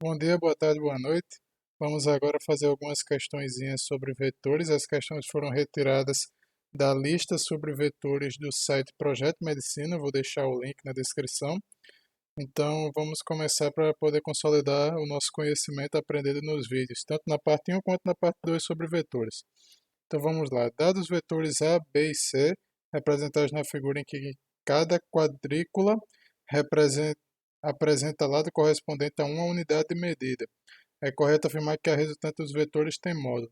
Bom dia, boa tarde, boa noite. Vamos agora fazer algumas questõezinhas sobre vetores. As questões foram retiradas da lista sobre vetores do site Projeto Medicina. Vou deixar o link na descrição. Então, vamos começar para poder consolidar o nosso conhecimento aprendido nos vídeos, tanto na parte 1 quanto na parte 2 sobre vetores. Então, vamos lá. Dados os vetores A, B e C, representados na figura em que cada quadrícula apresenta lado correspondente a uma unidade de medida. É correto afirmar que a resultante dos vetores tem módulo.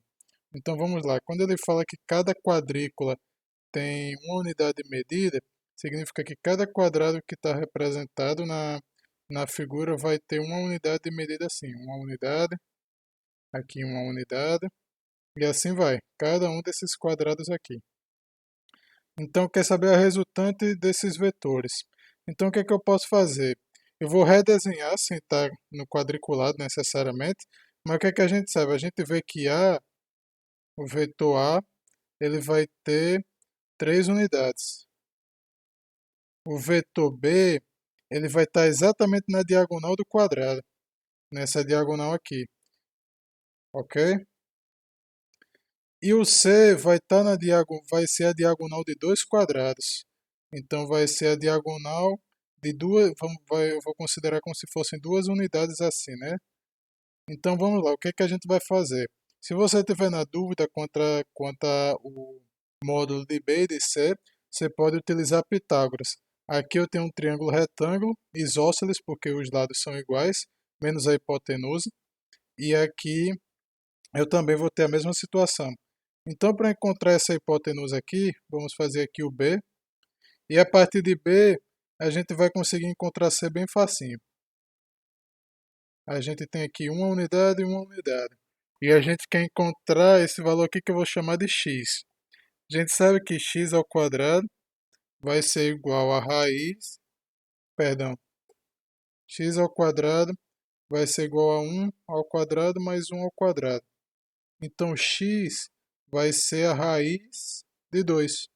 Então vamos lá. Quando ele fala que cada quadrícula tem uma unidade de medida, significa que cada quadrado que está representado na figura vai ter uma unidade de medida assim. Uma unidade, aqui uma unidade, e assim vai. Cada um desses quadrados aqui. Então quer saber a resultante desses vetores. Então o que é que eu posso fazer? Eu vou redesenhar sem estar no quadriculado necessariamente, mas o que é que a gente sabe? A gente vê que o vetor A, ele vai ter 3 unidades. O vetor B, ele vai estar exatamente na diagonal do quadrado, nessa diagonal aqui, ok? E o C vai estar vai ser a diagonal de 2 quadrados. Então vai ser a diagonal de duas, eu vou considerar como se fossem 2 unidades assim, né? Então vamos lá, o que é que a gente vai fazer? Se você tiver na dúvida quanto o módulo de B e de C, você pode utilizar Pitágoras. Aqui eu tenho um triângulo retângulo, isósceles, porque os lados são iguais, menos a hipotenusa. E aqui eu também vou ter a mesma situação. Então, para encontrar essa hipotenusa aqui, vamos fazer aqui o B. E a partir de B, a gente vai conseguir encontrar C bem facinho. A gente tem aqui uma unidade e uma unidade. E a gente quer encontrar esse valor aqui que eu vou chamar de x. A gente sabe que x ao quadrado vai ser igual a raiz, perdão, x ao quadrado vai ser igual a 1 ao quadrado mais 1 ao quadrado. Então x vai ser a raiz de 2.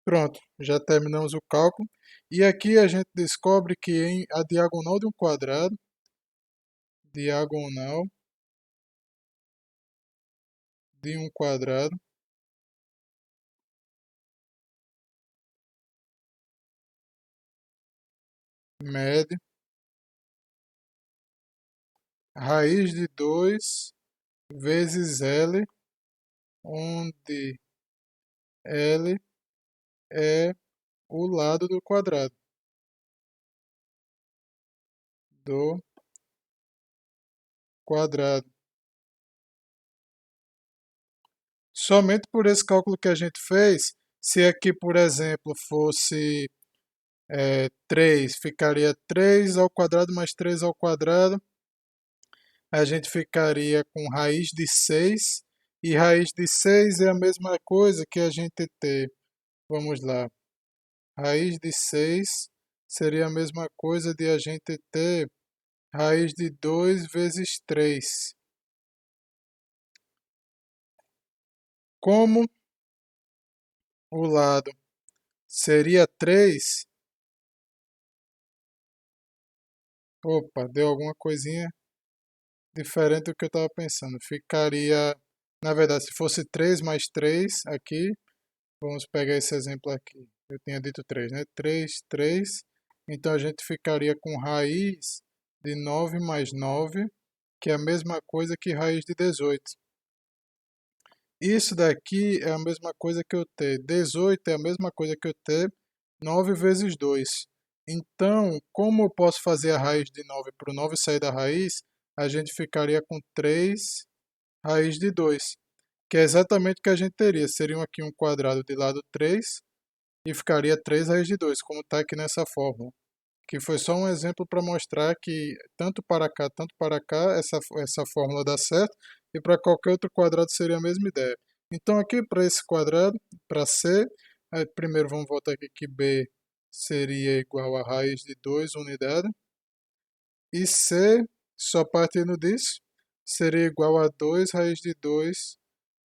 Pronto, já terminamos o cálculo. E aqui a gente descobre que em a diagonal de um quadrado, diagonal de um quadrado, mede raiz de 2 vezes L, onde L é o lado do quadrado. Do quadrado. Somente por esse cálculo que a gente fez, se aqui, por exemplo, fosse 3, ficaria 3 ao quadrado mais 3 ao quadrado, a gente ficaria com raiz de 6, e raiz de 6 é a mesma coisa que a gente ter, vamos lá, raiz de 6 seria a mesma coisa de a gente ter raiz de 2 vezes 3. Como o lado seria 3, opa, deu alguma coisinha diferente do que eu estava pensando. Ficaria, na verdade, se fosse 3 mais 3 aqui, vamos pegar esse exemplo aqui. Eu tinha dito 3, né? 3, 3. Então a gente ficaria com raiz de 9 mais 9, que é a mesma coisa que raiz de 18. Isso daqui é a mesma coisa que eu ter 18, é a mesma coisa que eu ter 9 vezes 2. Então, como eu posso fazer a raiz de 9 para o 9 sair da raiz, a gente ficaria com 3 raiz de 2, que é exatamente o que a gente teria. Seria aqui um quadrado de lado 3 e ficaria 3 raiz de 2, como está aqui nessa fórmula. Que foi só um exemplo para mostrar que tanto para cá, essa fórmula dá certo, e para qualquer outro quadrado seria a mesma ideia. Então aqui para esse quadrado, para C, primeiro vamos voltar aqui que B seria igual a raiz de 2 unidade, e C, só partindo disso, seria igual a 2 raiz de 2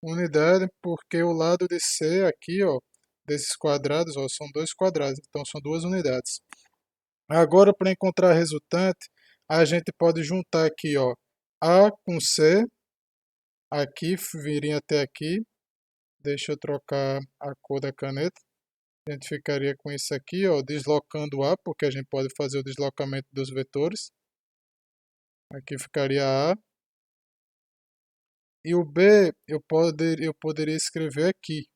unidade, porque o lado de C aqui, ó, desses quadrados, ó, são 2 quadrados, então são 2 unidades. Agora, para encontrar a resultante, A gente pode juntar aqui, ó, A com C, aqui, viria até aqui. Deixa eu trocar a cor da caneta. A gente ficaria com isso aqui, ó, deslocando A, porque a gente pode fazer o deslocamento dos vetores. Aqui ficaria A. E o B eu poderia escrever aqui,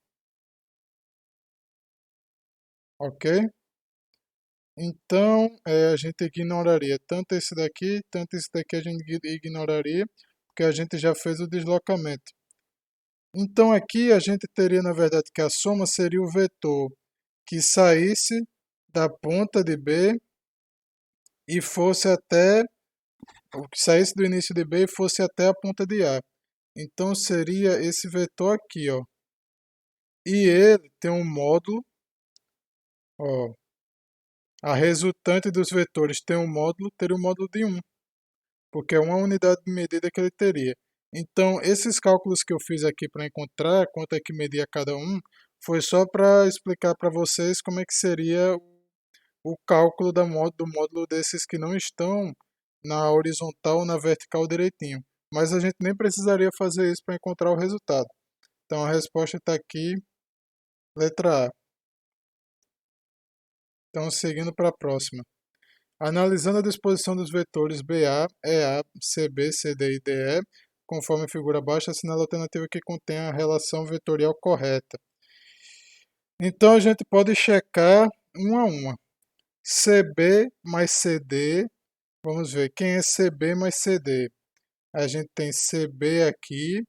ok? Então, a gente ignoraria tanto esse daqui, tanto esse daqui a gente ignoraria, porque a gente já fez o deslocamento. Então, aqui a gente teria, na verdade, que a soma seria o vetor que saísse da ponta de B e fosse até, ou que saísse do início de B e fosse até a ponta de A. Então, seria esse vetor aqui, ó. E ele tem um módulo, ó, a resultante dos vetores tem um módulo, teria o módulo de 1, porque é uma unidade de medida que ele teria. Então, esses cálculos que eu fiz aqui para encontrar quanto é que media cada um, foi só para explicar para vocês como é que seria o cálculo do módulo desses que não estão na horizontal ou na vertical direitinho. Mas a gente nem precisaria fazer isso para encontrar o resultado. Então, a resposta está aqui, letra A. Então, seguindo para a próxima. Analisando a disposição dos vetores BA, EA, CB, CD e DE, conforme a figura abaixo, assinale a alternativa que contém a relação vetorial correta. Então a gente pode checar uma a uma. CB mais CD, vamos ver quem é CB mais CD. A gente tem CB aqui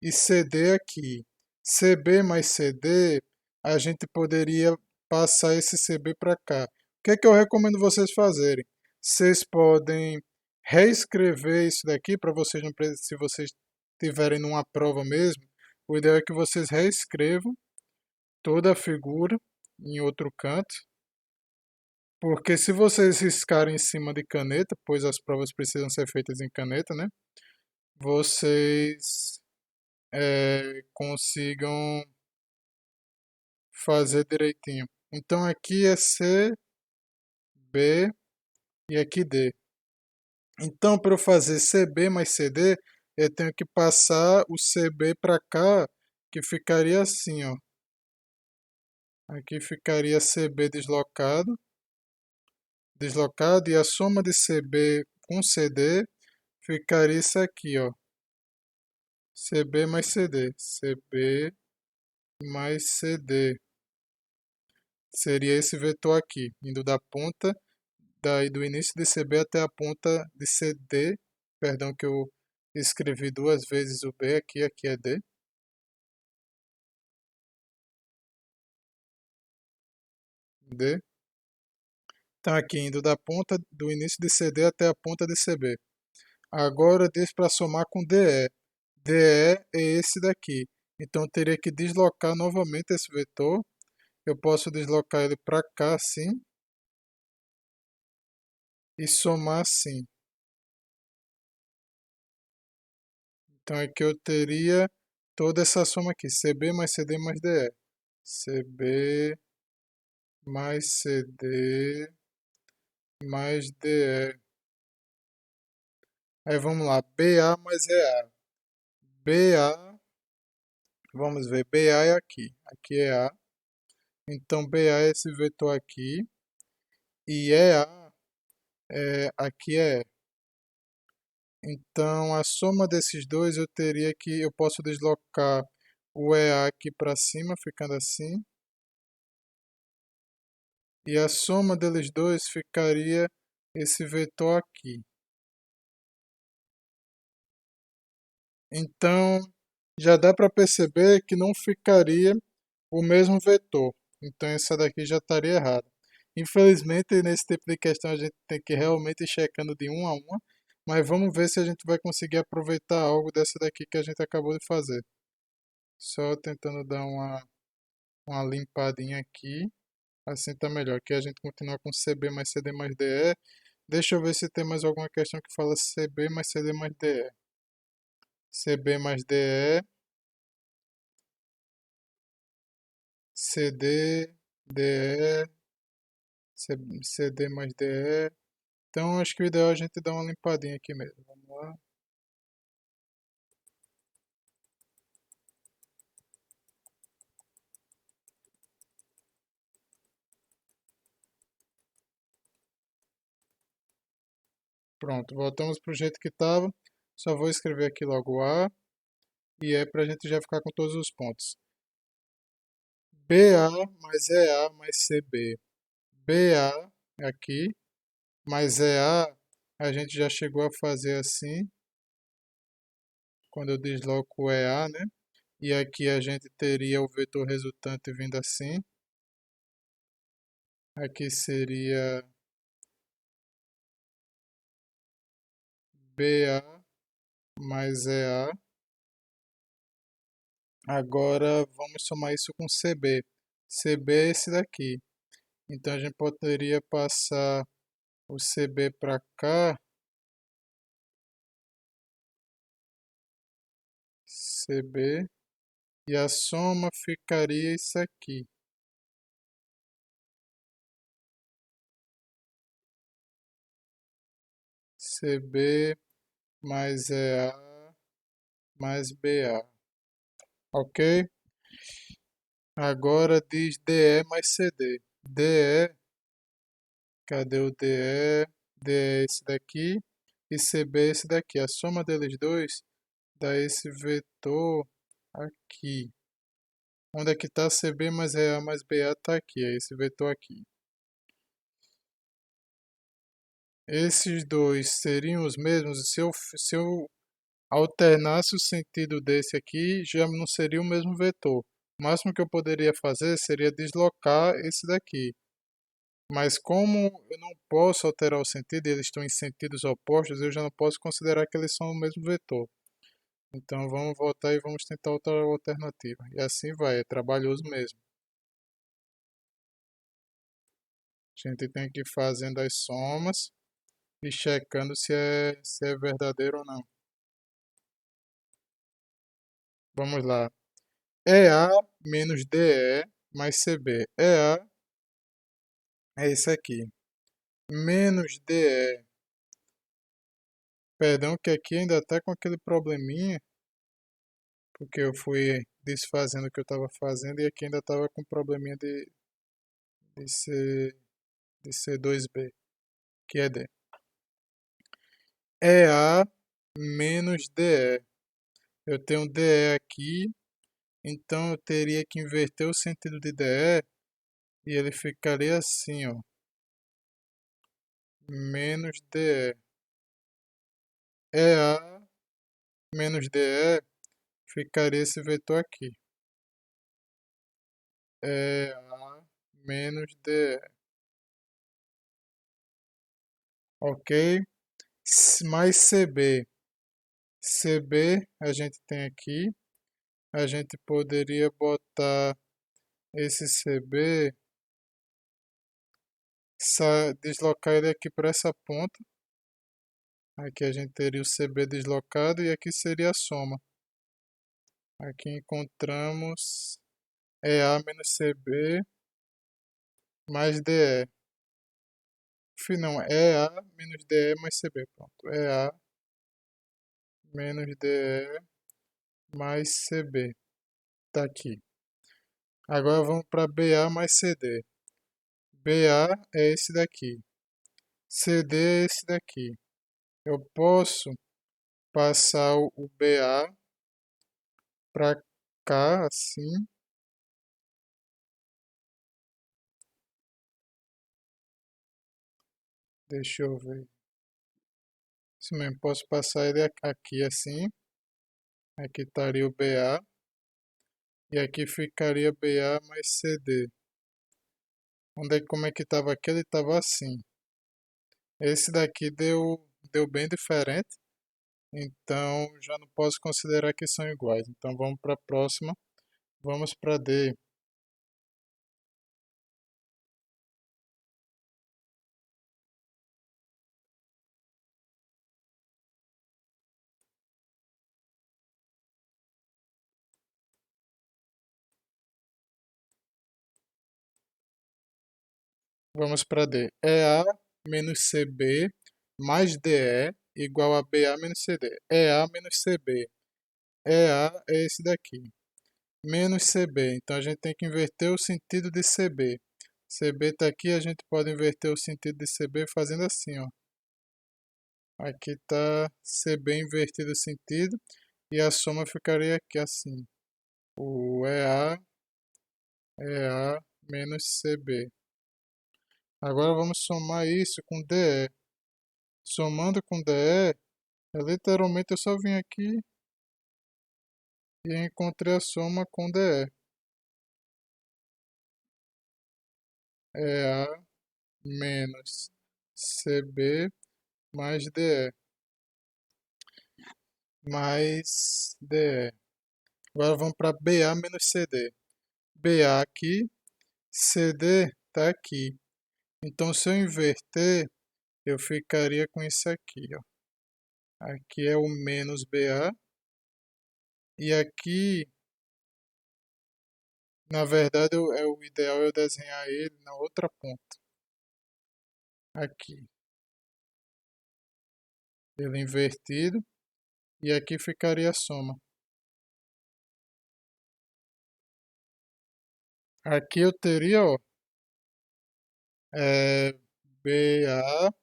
e CD aqui. CB mais CD, a gente poderia passar esse CB para cá. O que é que eu recomendo vocês fazerem? Vocês podem reescrever isso daqui para vocês não se vocês tiverem numa prova mesmo, o ideal é que vocês reescrevam toda a figura em outro canto, porque se vocês riscarem em cima de caneta, pois as provas precisam ser feitas em caneta, né? Vocês consigam fazer direitinho. Então aqui é C, B e aqui D. Então para eu fazer CB mais CD, eu tenho que passar o CB para cá, que ficaria assim, ó. Aqui ficaria CB deslocado e a soma de CB com CD ficaria isso aqui, ó. CB mais CD, CB mais CD. Seria esse vetor aqui, indo da ponta daí do início de CB até a ponta de CD, perdão que eu escrevi duas vezes o B aqui, aqui é D. D. Então aqui indo da ponta do início de CD até a ponta de CB. Agora diz para somar com DE. DE é esse daqui. Então eu teria que deslocar novamente esse vetor. Eu posso deslocar ele para cá assim e somar assim. Então aqui eu teria toda essa soma aqui, CB mais CD mais DE. CB mais CD mais DE. Aí vamos lá, BA mais EA. BA, vamos ver, BA é aqui. Aqui é A. Então BA é esse vetor aqui. E EA aqui é E. Então a soma desses dois eu posso deslocar o EA aqui para cima, ficando assim. E a soma deles dois ficaria esse vetor aqui. Então, já dá para perceber que não ficaria o mesmo vetor. Então, essa daqui já estaria errada. Infelizmente, nesse tipo de questão, a gente tem que realmente ir checando de uma a uma. Mas vamos ver se a gente vai conseguir aproveitar algo dessa daqui que a gente acabou de fazer. Só tentando dar uma limpadinha aqui. Assim tá melhor. Aqui a gente continua com CB mais CD mais DE. Deixa eu ver se tem mais alguma questão que fala CB mais CD mais DE. CB mais DE, CD, DE, CD mais DE. Então acho que o ideal é a gente dar uma limpadinha aqui mesmo. Vamos lá. Pronto, voltamos para o jeito que estava. Só vou escrever aqui logo A e é para a gente já ficar com todos os pontos. BA mais EA mais CB. BA aqui mais EA a gente já chegou a fazer assim, quando eu desloco o EA, né? E aqui a gente teria o vetor resultante vindo assim. Aqui seria BA mais EA. Agora vamos somar isso com CB. CB é esse daqui. Então a gente poderia passar o CB para cá, CB, e a soma ficaria isso aqui. CB mais EA mais BA. Ok? Agora diz DE mais CD. DE, cadê o DE? DE é esse daqui e CB é esse daqui. A soma deles dois dá esse vetor aqui. Onde é que está CB mais EA mais BA? Está aqui, é esse vetor aqui. Esses dois seriam os mesmos? Se eu alternasse o sentido desse aqui, já não seria o mesmo vetor. O máximo que eu poderia fazer seria deslocar esse daqui. Mas como eu não posso alterar o sentido, e eles estão em sentidos opostos, eu já não posso considerar que eles são o mesmo vetor. Então vamos voltar e vamos tentar outra alternativa. E assim vai, é trabalhoso mesmo. A gente tem que ir fazendo as somas e checando se é verdadeiro ou não. Vamos lá. EA menos DE mais CB. EA é isso aqui. Menos DE. Perdão que aqui ainda está com aquele probleminha, porque eu fui desfazendo o que eu estava fazendo e aqui ainda estava com probleminha de, C, de C2B, que é D. EA menos DE. Eu tenho DE aqui, então eu teria que inverter o sentido de DE e ele ficaria assim, ó. Menos DE. EA menos DE ficaria esse vetor aqui. EA menos DE. Ok? Mais CB. CB a gente tem aqui. A gente poderia botar esse CB, deslocar ele aqui para essa ponta. Aqui a gente teria o CB deslocado e aqui seria a soma. Aqui encontramos EA menos CB mais DE. Não, EA menos DE mais CB. Pronto. EA menos DE mais CB. Tá aqui. Agora vamos para BA mais CD. BA é esse daqui. CD é esse daqui. Eu posso passar o BA para cá, assim. Deixa eu ver. Isso mesmo, posso passar ele aqui assim. Aqui estaria o BA. E aqui ficaria BA mais CD. Como é que estava aqui? Ele estava assim. Esse daqui deu bem diferente. Então já não posso considerar que são iguais. Então vamos para a próxima. Vamos para D. Vamos para D. EA menos CB mais DE igual a BA menos CD. EA menos CB. EA é esse daqui. Menos CB. Então a gente tem que inverter o sentido de CB. CB está aqui, a gente pode inverter o sentido de CB fazendo assim, ó. Aqui está CB invertido o sentido e a soma ficaria aqui assim. O EA menos CB. Agora vamos somar isso com DE. Somando com DE, literalmente eu só vim aqui e encontrei a soma com DE. EA menos CB mais DE. Mais DE. Agora vamos para BA menos CD. BA aqui, CD está aqui. Então se eu inverter, eu ficaria com isso aqui, ó. Aqui é o menos BA. E aqui, na verdade, o ideal é eu desenhar ele na outra ponta. Aqui. Ele invertido. E aqui ficaria a soma. Aqui eu teria, ó, BA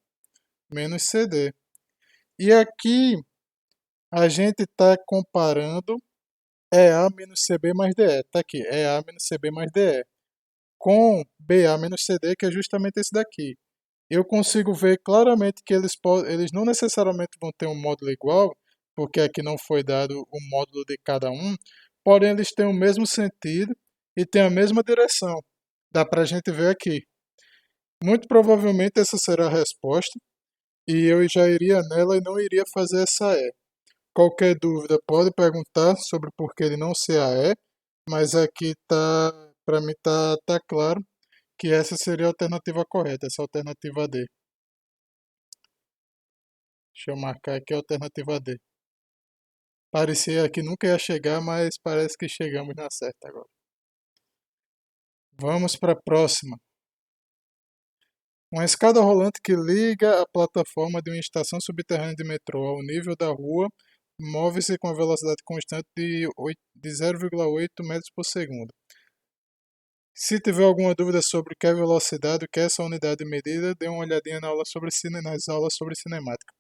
menos CD. E aqui a gente está comparando EA menos CB mais DE. Está aqui, EA menos CB mais DE. Com BA menos CD, que é justamente esse daqui. Eu consigo ver claramente que eles não necessariamente vão ter um módulo igual, porque aqui não foi dado o módulo de cada um, porém eles têm o mesmo sentido e têm a mesma direção. Dá para a gente ver aqui. Muito provavelmente essa será a resposta, e eu já iria nela e não iria fazer essa E. Qualquer dúvida pode perguntar sobre por que ele não ser a E, mas aqui tá, para mim tá claro que essa seria a alternativa correta, essa alternativa D. Deixa eu marcar aqui a alternativa D. Parecia que nunca ia chegar, mas parece que chegamos na certa agora. Vamos para a próxima. Uma escada rolante que liga a plataforma de uma estação subterrânea de metrô ao nível da rua move-se com a velocidade constante de 0,8 metros por segundo. Se tiver alguma dúvida sobre o que é velocidade, o que é essa unidade de medida, dê uma olhadinha nas aulas sobre cinemática.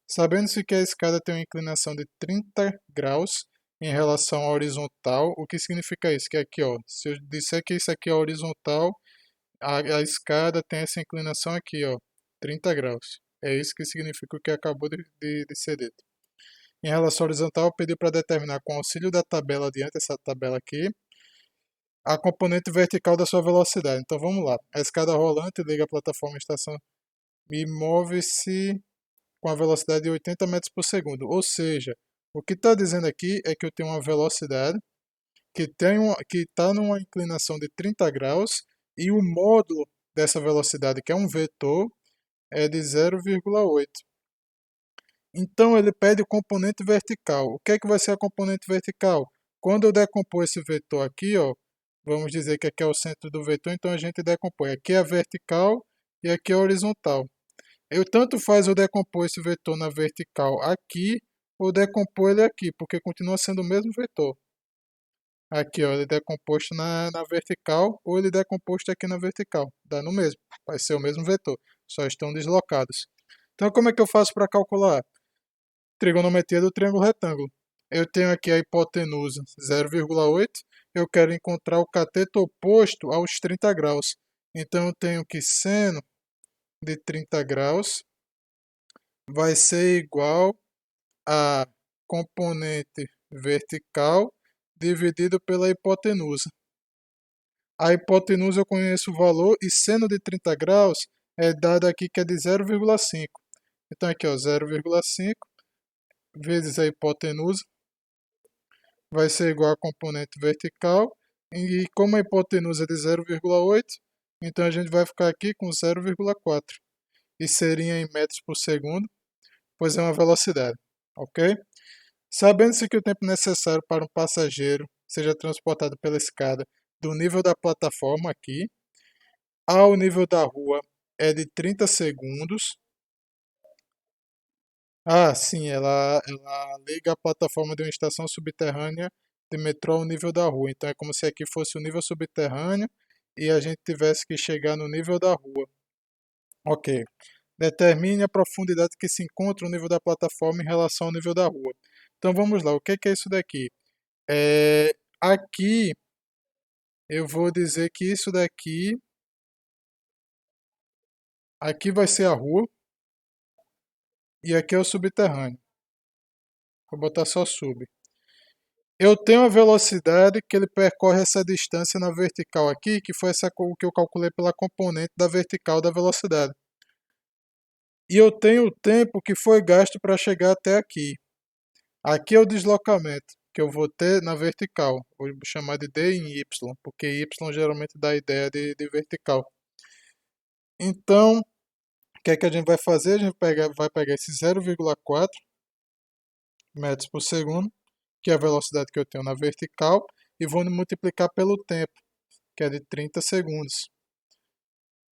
Sabendo-se que a escada tem uma inclinação de 30 graus em relação à horizontal, o que significa isso? Que aqui, ó, se eu disser que isso aqui é horizontal, a escada tem essa inclinação aqui, ó, 30 graus. É isso que significa o que acabou de ser dito. Em relação à horizontal, pediu para determinar com auxílio da tabela adiante, essa tabela aqui, a componente vertical da sua velocidade. Então vamos lá. A escada rolante liga a plataforma à estação e move-se com a velocidade de 80 metros por segundo. Ou seja, o que está dizendo aqui é que eu tenho uma velocidade que está numa inclinação de 30 graus e o módulo dessa velocidade, que é um vetor, é de 0,8. Então ele pede o componente vertical. O que é que vai ser a componente vertical? Quando eu decompor esse vetor aqui, ó, vamos dizer que aqui é o centro do vetor, então a gente decompõe. Aqui é a vertical e aqui é a horizontal. Eu tanto faz eu decompor esse vetor na vertical aqui ou decompor ele aqui, porque continua sendo o mesmo vetor. Aqui, ó, ele é decomposto na vertical ou ele é decomposto aqui na vertical. Dá no mesmo, vai ser o mesmo vetor, só estão deslocados. Então como é que eu faço para calcular? Trigonometria do triângulo retângulo. Eu tenho aqui a hipotenusa 0,8, eu quero encontrar o cateto oposto aos 30 graus. Então eu tenho que seno de 30 graus vai ser igual a componente vertical dividido pela hipotenusa. A hipotenusa eu conheço o valor e seno de 30 graus é dado aqui que é de 0,5. Então aqui, ó, 0,5 vezes a hipotenusa vai ser igual a componente vertical. E como a hipotenusa é de 0,8, então a gente vai ficar aqui com 0,4. E seria em metros por segundo, pois é uma velocidade, ok? Sabendo-se que o tempo necessário para um passageiro seja transportado pela escada do nível da plataforma aqui ao nível da rua é de 30 segundos, Ah, sim, ela liga a plataforma de uma estação subterrânea de metrô ao nível da rua. Então é como se aqui fosse o nível subterrâneo e a gente tivesse que chegar no nível da rua. Ok. Determine a profundidade que se encontra o nível da plataforma em relação ao nível da rua. Então vamos lá, o que é isso daqui? Aqui eu vou dizer que isso daqui, aqui vai ser a rua e aqui é o subterrâneo. Vou botar só sub. Eu tenho a velocidade que ele percorre essa distância na vertical aqui, que foi essa o que eu calculei pela componente da vertical da velocidade. E eu tenho o tempo que foi gasto para chegar até aqui. Aqui é o deslocamento que eu vou ter na vertical. Vou chamar de D em Y, porque Y geralmente dá a ideia de vertical. Então, o que é que a gente vai fazer? A gente vai pegar esse 0,4 metros por segundo, que é a velocidade que eu tenho na vertical, e vou multiplicar pelo tempo, que é de 30 segundos.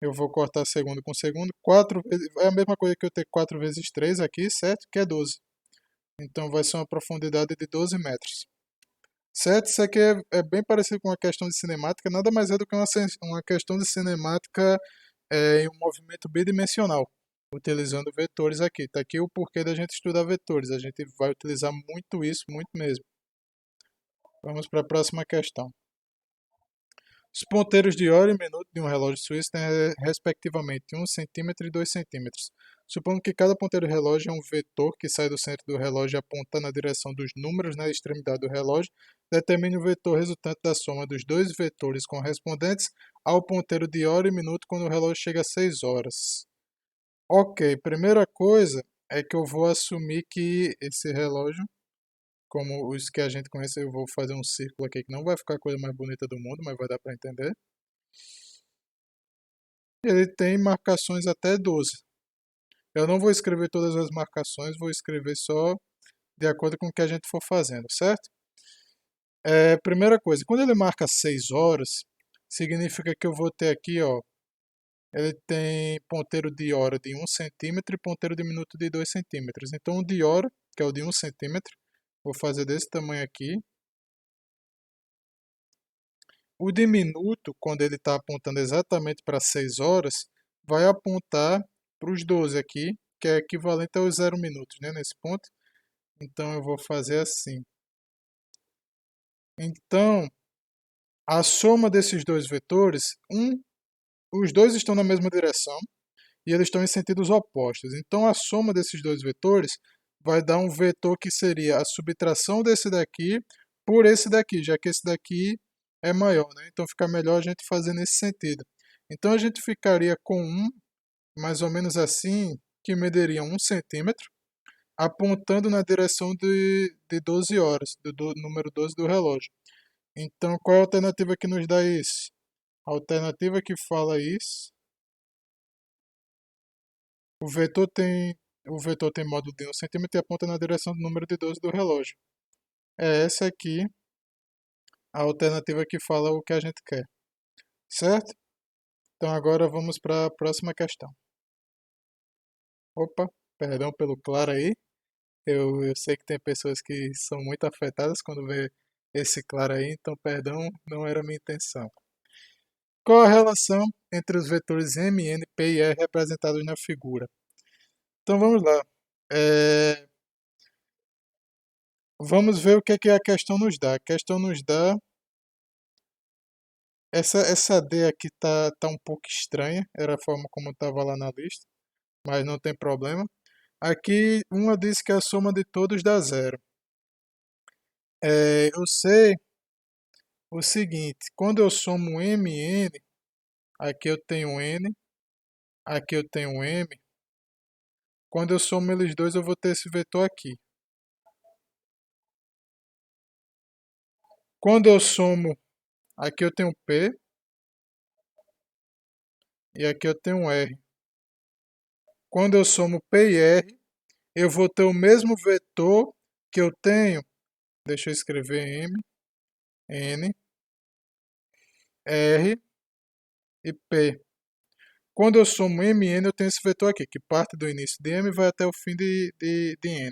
Eu vou cortar segundo com segundo. 4 vezes, é a mesma coisa que eu ter 4 vezes 3 aqui, certo? Que é 12. Então vai ser uma profundidade de 12 metros. Certo? Isso aqui é bem parecido com uma questão de cinemática, nada mais é do que uma questão de cinemática em um movimento bidimensional, utilizando vetores aqui. Está aqui o porquê da gente estudar vetores. A gente vai utilizar muito isso, muito mesmo. Vamos para a próxima questão. Os ponteiros de hora e minuto de um relógio suíço têm respectivamente 1 centímetro e 2 centímetros. Supondo que cada ponteiro do relógio é um vetor que sai do centro do relógio e aponta na direção dos números na extremidade do relógio, determine o vetor resultante da soma dos dois vetores correspondentes ao ponteiro de hora e minuto quando o relógio chega a 6 horas. Ok, primeira coisa é que eu vou assumir que esse relógio, como os que a gente conhece, eu vou fazer um círculo aqui que não vai ficar a coisa mais bonita do mundo, mas vai dar para entender. Ele tem marcações até 12. Eu não vou escrever todas as marcações, vou escrever só de acordo com o que a gente for fazendo, certo? Primeira coisa, quando ele marca 6 horas, significa que eu vou ter aqui, ó, ele tem ponteiro de hora de 1 centímetro e ponteiro de minuto de 2 centímetros. Então o de hora, que é o de 1 centímetro, vou fazer desse tamanho aqui. O diminuto, quando ele está apontando exatamente para 6 horas, vai apontar para os 12 aqui, que é equivalente aos 0 minutos, né, nesse ponto. Então eu vou fazer assim. Então, a soma desses dois vetores, os dois estão na mesma direção e eles estão em sentidos opostos. Então a soma desses dois vetores vai dar um vetor que seria a subtração desse daqui por esse daqui, já que esse daqui é maior, né? Então fica melhor a gente fazer nesse sentido. Então a gente ficaria com mais ou menos assim, que mediria 1 centímetro, apontando na direção de 12 horas, do número 12 do relógio. Então qual é a alternativa que nos dá isso? A alternativa que fala isso, o vetor tem, o vetor tem módulo de 1 centímetro e aponta na direção do número de 12 do relógio. É essa aqui a alternativa que fala o que a gente quer, certo? Então agora vamos para a próxima questão. Opa, perdão pelo claro aí. Eu sei que tem pessoas que são muito afetadas quando vê esse claro aí, então perdão, não era minha intenção. Qual a relação entre os vetores M, N, P e R representados na figura? Então vamos lá. É, Vamos ver o que a questão nos dá. A questão nos dá. Essa D aqui tá um pouco estranha, era a forma como estava lá na lista, mas não tem problema. Aqui, uma diz que a soma de todos dá zero. Eu sei o seguinte: quando eu somo M e N, aqui eu tenho N, aqui eu tenho M. Quando eu somo eles dois, eu vou ter esse vetor aqui. Quando eu somo, aqui eu tenho P e aqui eu tenho R. Quando eu somo P e R, eu vou ter o mesmo vetor que eu tenho. Deixa eu escrever M, N, R e P. Quando eu somo mn, eu tenho esse vetor aqui, que parte do início de m e vai até o fim de n.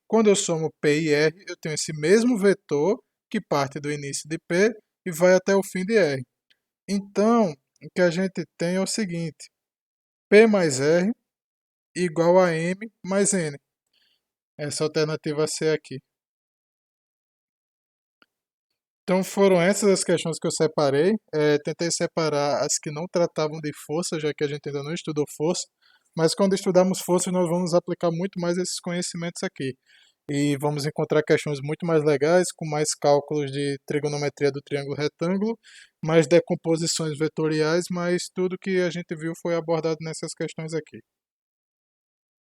Quando eu somo P e R, eu tenho esse mesmo vetor que parte do início de P e vai até o fim de R. Então, o que a gente tem é o seguinte: P mais R igual a M mais N. Essa alternativa C aqui. Então foram essas as questões que eu separei. Tentei separar as que não tratavam de força, já que a gente ainda não estudou força. Mas quando estudarmos força, nós vamos aplicar muito mais esses conhecimentos aqui. E vamos encontrar questões muito mais legais, com mais cálculos de trigonometria do triângulo retângulo, mais decomposições vetoriais, mas tudo que a gente viu foi abordado nessas questões aqui.